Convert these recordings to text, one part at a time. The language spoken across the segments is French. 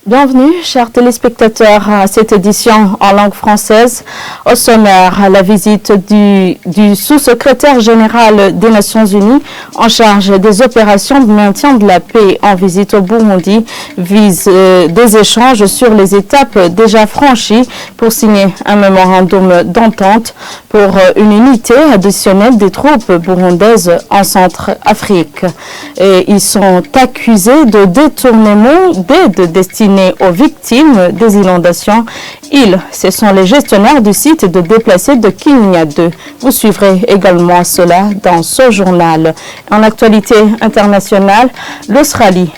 Bienvenue, chers téléspectateurs, à cette édition en langue française. Au sommaire, la visite du sous-secrétaire général des Nations Unies en charge des opérations de maintien de la paix en visite au Burundi vise des échanges sur les étapes déjà franchies pour signer un mémorandum d'entente pour une unité additionnelle des troupes burundaises en Centrafrique. Et ils sont accusés de détournement d'aide destinée aux victimes des inondations. Ce sont les gestionnaires du site de déplacés de Kinya 2. Vous suivrez également cela dans ce journal. En actualité internationale, l'Australie,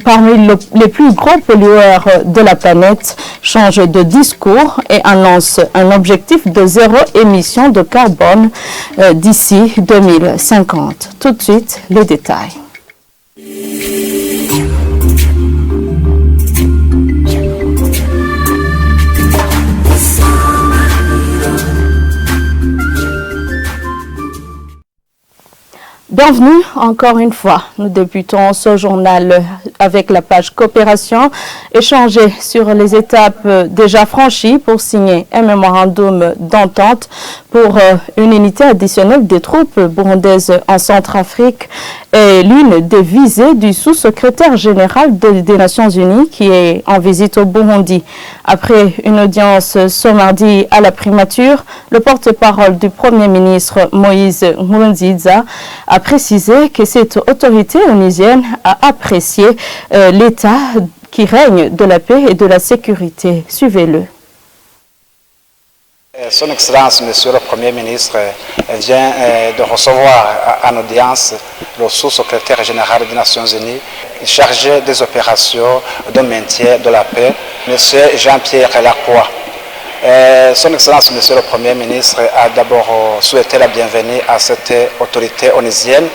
parmi les plus gros pollueurs de la planète, change de discours et annonce un objectif de zéro émission de carbone d'ici 2050. Tout de suite, les détails. Bienvenue encore une fois. Nous débutons ce journal avec la page coopération, échanger sur les étapes déjà franchies pour signer un mémorandum d'entente pour une unité additionnelle des troupes burundaises en Centrafrique est l'une des visées du sous-secrétaire général des Nations Unies qui est en visite au Burundi. Après une audience ce mardi à la primature, le porte-parole du Premier ministre Moïse Nkurunziza a précisé que cette autorité onusienne a apprécié l'état qui règne de la paix et de la sécurité. Suivez-le. Son Excellence, Monsieur le Premier ministre, vient de recevoir en audience le sous-secrétaire général des Nations Unies chargé des opérations de maintien de la paix, Monsieur Jean-Pierre Lacroix. Son Excellence, Monsieur le Premier ministre, a d'abord souhaité la bienvenue à cette autorité onusienne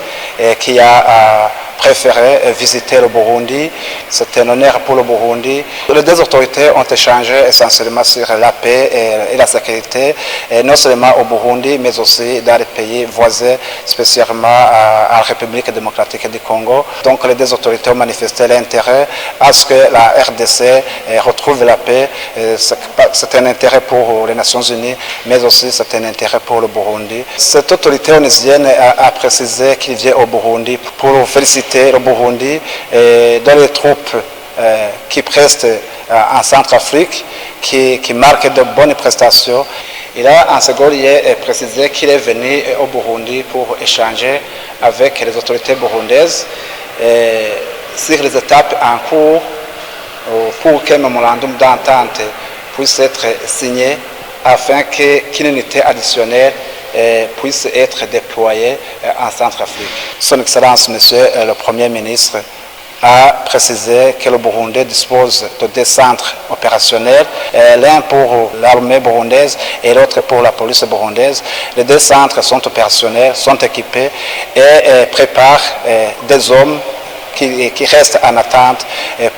qui a préféré visiter le Burundi. C'est un honneur pour le Burundi. Les deux autorités ont échangé essentiellement sur la paix et la sécurité, et non seulement au Burundi, mais aussi dans les pays voisins, spécialement à la République démocratique du Congo. Donc les deux autorités ont manifesté l'intérêt à ce que la RDC retrouve la paix. C'est un intérêt pour les Nations Unies, mais aussi c'est un intérêt pour le Burundi. Cette autorité onusienne a précisé qu'il vient au Burundi pour féliciter le Burundi dans les troupes qui prestent en Centrafrique, qui marquent de bonnes prestations. Il a en second lieu précisé qu'il est venu au Burundi pour échanger avec les autorités burundaises sur les étapes en cours pour qu'un mémorandum d'entente puisse être signé afin qu'une unité additionnelle puisse être déployée en Centrafrique. Son Excellence, Monsieur le Premier ministre, a précisé que le Burundi dispose de deux centres opérationnels, l'un pour l'armée burundaise et l'autre pour la police burundaise. Les deux centres sont opérationnels, sont équipés et préparent des hommes qui restent en attente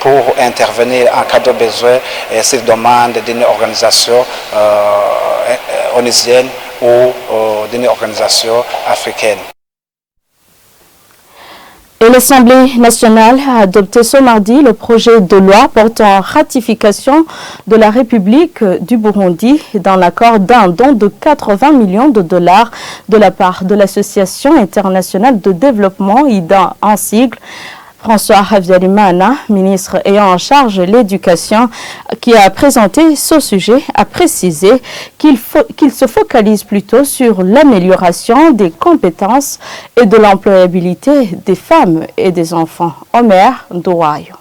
pour intervenir en cas de besoin s'ils demandent d'une organisation onusienne ou d'une organisation africaine. Et l'Assemblée nationale a adopté ce mardi le projet de loi portant ratification de la République du Burundi dans l'accord d'un don de 80 millions de dollars de la part de l'Association internationale de développement, IDA en sigle. François Habyarimana, ministre ayant en charge l'éducation, qui a présenté ce sujet, a précisé qu'il se focalise plutôt sur l'amélioration des compétences et de l'employabilité des femmes et des enfants. Omer Ndouayo.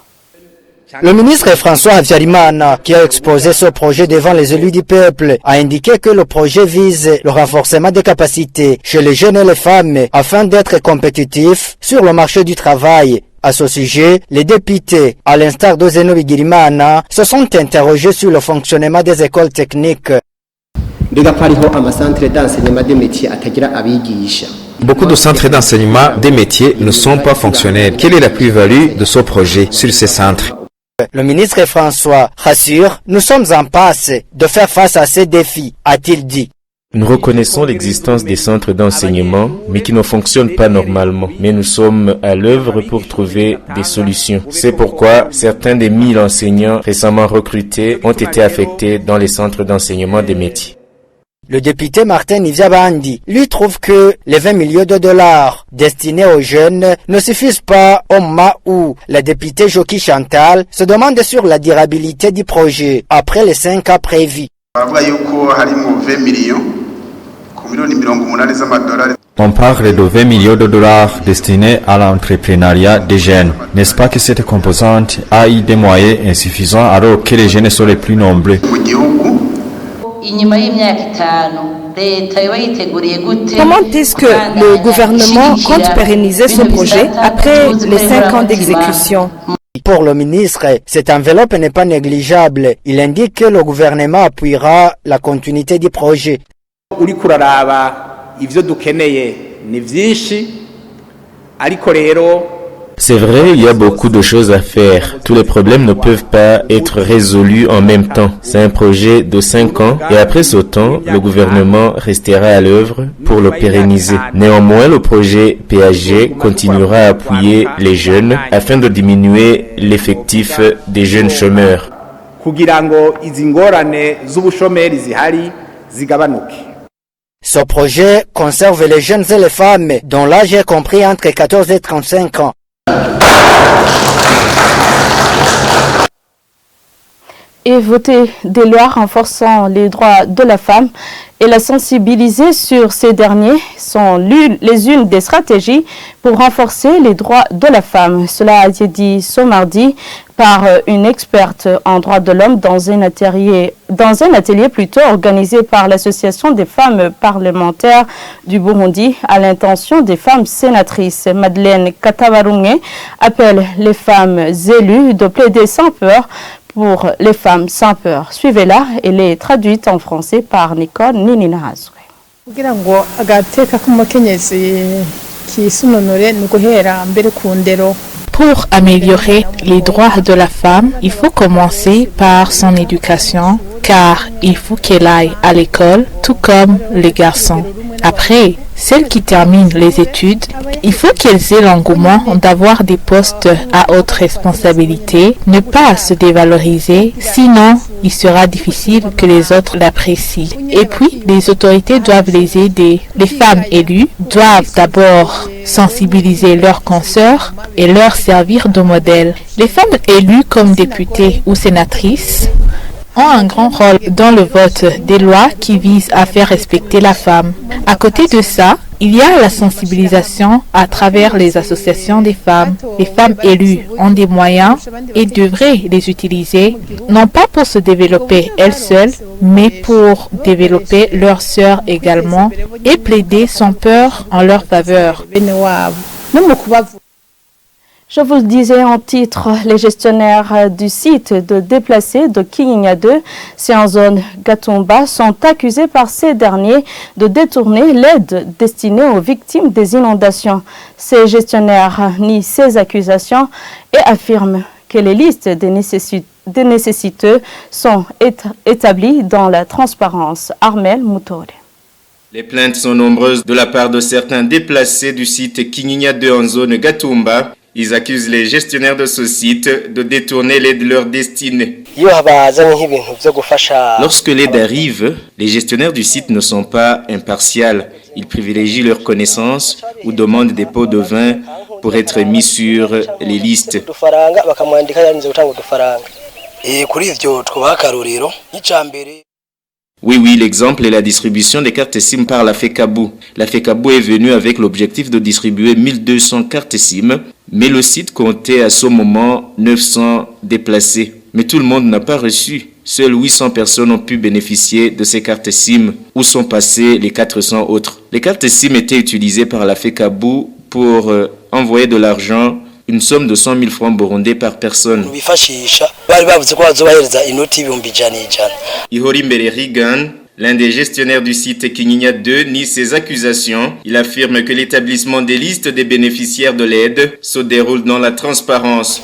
Le ministre François Habyarimana, qui a exposé ce projet devant les élus du peuple, a indiqué que le projet vise le renforcement des capacités chez les jeunes et les femmes afin d'être compétitifs sur le marché du travail. À ce sujet, les députés, à l'instar de Zeno Bigirimana, se sont interrogés sur le fonctionnement des écoles techniques. Beaucoup de centres d'enseignement des métiers ne sont pas fonctionnels. Quelle est la plus-value de ce projet sur ces centres? Le ministre François rassure, nous sommes en passe de faire face à ces défis, a-t-il dit. Nous reconnaissons l'existence des centres d'enseignement, mais qui ne fonctionnent pas normalement. Mais nous sommes à l'œuvre pour trouver des solutions. C'est pourquoi certains des 1000 enseignants récemment recrutés ont été affectés dans les centres d'enseignement des métiers. Le député Martin Nivyabandi, lui, trouve que les 20 millions de dollars destinés aux jeunes ne suffisent pas au moment où la députée Joki Chantal se demande sur la durabilité du projet après les 5 ans prévus. On parle de 20 millions de dollars destinés à l'entrepreneuriat des jeunes. N'est-ce pas que cette composante a eu des moyens insuffisants alors que les jeunes sont les plus nombreux? Comment est-ce que le gouvernement compte pérenniser ce projet après les 5 ans d'exécution? Pour le ministre, cette enveloppe n'est pas négligeable. Il indique que le gouvernement appuiera la continuité du projet. C'est vrai, il y a beaucoup de choses à faire. Tous les problèmes ne peuvent pas être résolus en même temps. C'est un projet de 5 ans et après ce temps, le gouvernement restera à l'œuvre pour le pérenniser. Néanmoins, le projet PAG continuera à appuyer les jeunes afin de diminuer l'effectif des jeunes chômeurs. Ce projet conserve les jeunes et les femmes dont l'âge est compris entre 14 et 35 ans. Et voter des lois renforçant les droits de la femme et la sensibiliser sur ces derniers sont les unes des stratégies pour renforcer les droits de la femme. Cela a été dit ce mardi par une experte en droits de l'homme dans un atelier plutôt organisé par l'Association des femmes parlementaires du Burundi à l'intention des femmes sénatrices. Madeleine Katabarunge appelle les femmes élues de plaider sans peur pour les femmes sans peur. Suivez-la, elle est traduite en français par Nicole Nininahazwe. Pour améliorer les droits de la femme, il faut commencer par son éducation, car il faut qu'elle aille à l'école, tout comme les garçons. Après, celles qui terminent les études, il faut qu'elles aient l'engouement d'avoir des postes à haute responsabilité, ne pas se dévaloriser, sinon il sera difficile que les autres l'apprécient. Et puis, les autorités doivent les aider. Les femmes élues doivent d'abord sensibiliser leurs consoeurs et leur servir de modèle. Les femmes élues comme députées ou sénatrices ont un grand rôle dans le vote des lois qui visent à faire respecter la femme. À côté de ça, il y a la sensibilisation à travers les associations des femmes. Les femmes élues ont des moyens et devraient les utiliser, non pas pour se développer elles seules, mais pour développer leurs sœurs également et plaider sans peur en leur faveur. Je vous le disais en titre, les gestionnaires du site de déplacés de Kinyinya 2, c'est en zone Gatumba, sont accusés par ces derniers de détourner l'aide destinée aux victimes des inondations. Ces gestionnaires nient ces accusations et affirment que les listes des nécessiteux sont établies dans la transparence. Armel Moutore. Les plaintes sont nombreuses de la part de certains déplacés du site Kinyinya 2 en zone Gatumba. Ils accusent les gestionnaires de ce site de détourner l'aide de leur destinée. Lorsque l'aide arrive, les gestionnaires du site ne sont pas impartiaux. Ils privilégient leurs connaissances ou demandent des pots de vin pour être mis sur les listes. Oui, l'exemple est la distribution des cartes SIM par la FECABU. La FECABU est venue avec l'objectif de distribuer 1200 cartes SIM, mais le site comptait à ce moment 900 déplacés. Mais tout le monde n'a pas reçu. Seules 800 personnes ont pu bénéficier de ces cartes SIM. Où sont passées les 400 autres? Les cartes SIM étaient utilisées par la FECABU pour envoyer de l'argent, une somme de 100 000 francs burundais par personne. Ihori Mbere, l'un des gestionnaires du site Kinyinya 2, nie ces accusations. Il affirme que l'établissement des listes des bénéficiaires de l'aide se déroule dans la transparence.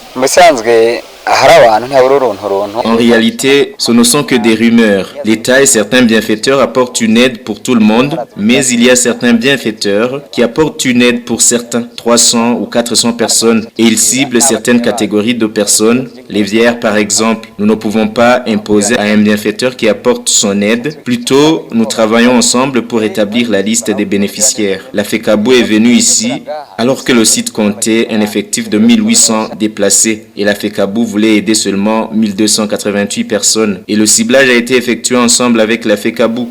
En réalité, ce ne sont que des rumeurs. L'État et certains bienfaiteurs apportent une aide pour tout le monde, mais il y a certains bienfaiteurs qui apportent une aide pour certains, 300 ou 400 personnes, et ils ciblent certaines catégories de personnes. Les vierges, par exemple, nous ne pouvons pas imposer à un bienfaiteur qui apporte son aide. Plutôt, nous travaillons ensemble pour établir la liste des bénéficiaires. La FECABO est venue ici alors que le site comptait un effectif de 1800 déplacés et la FECABO voulait aider seulement 1288 personnes. Et le ciblage a été effectué ensemble avec la FECABO.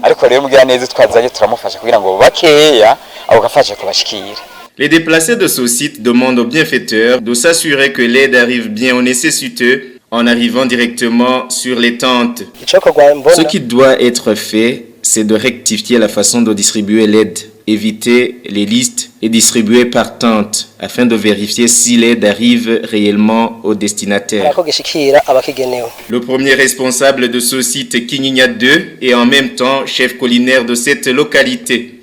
Les déplacés de ce site demandent aux bienfaiteurs de s'assurer que l'aide arrive bien aux nécessiteux en arrivant directement sur les tentes. Ce qui doit être fait, c'est de rectifier la façon de distribuer l'aide, éviter les listes et distribuer par tente afin de vérifier si l'aide arrive réellement aux destinataires. Le premier responsable de ce site, Kinyinya 2, est en même temps chef culinaire de cette localité.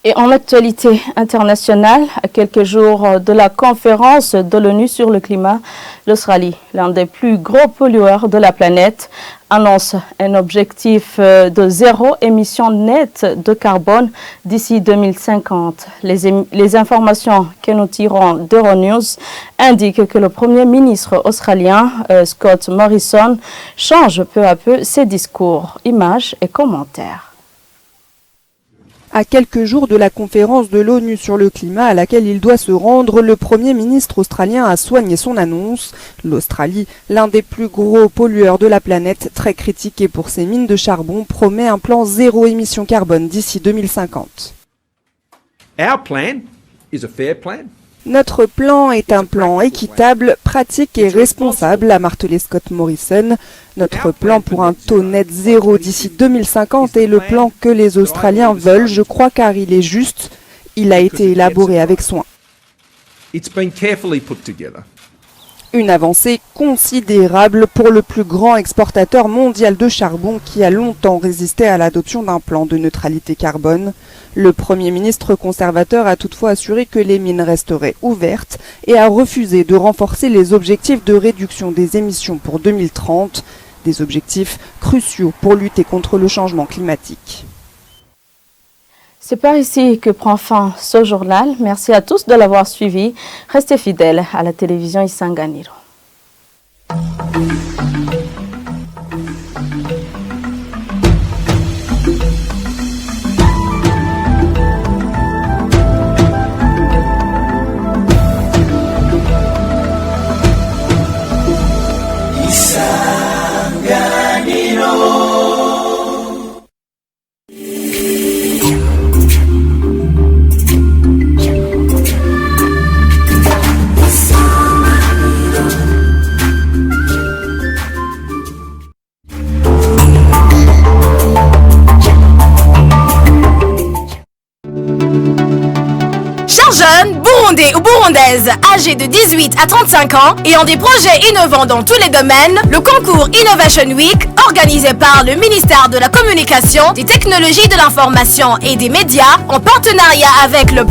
Et en actualité internationale, à quelques jours de la conférence de l'ONU sur le climat, l'Australie, l'un des plus gros pollueurs de la planète, annonce un objectif de zéro émission nette de carbone d'ici 2050. Les informations que nous tirons d'Euronews indiquent que le Premier ministre australien, Scott Morrison, change peu à peu ses discours, images et commentaires. À quelques jours de la conférence de l'ONU sur le climat à laquelle il doit se rendre, le Premier ministre australien a soigné son annonce. L'Australie, l'un des plus gros pollueurs de la planète, très critiqué pour ses mines de charbon, promet un plan zéro émission carbone d'ici 2050. Our plan is a fair plan. Notre plan est un plan équitable, pratique et responsable, a martelé Scott Morrison. Notre plan pour un taux net zéro d'ici 2050 est le plan que les Australiens veulent, je crois, car il est juste. Il a été élaboré avec soin. It's been carefully put together. Une avancée considérable pour le plus grand exportateur mondial de charbon qui a longtemps résisté à l'adoption d'un plan de neutralité carbone. Le Premier ministre conservateur a toutefois assuré que les mines resteraient ouvertes et a refusé de renforcer les objectifs de réduction des émissions pour 2030, des objectifs cruciaux pour lutter contre le changement climatique. C'est par ici que prend fin ce journal. Merci à tous de l'avoir suivi. Restez fidèles à la télévision Isanganiro. Burundais ou Burundaises âgés de 18 à 35 ans et ont des projets innovants dans tous les domaines, le concours Innovation Week, organisé par le ministère de la Communication, des Technologies de l'Information et des Médias, en partenariat avec le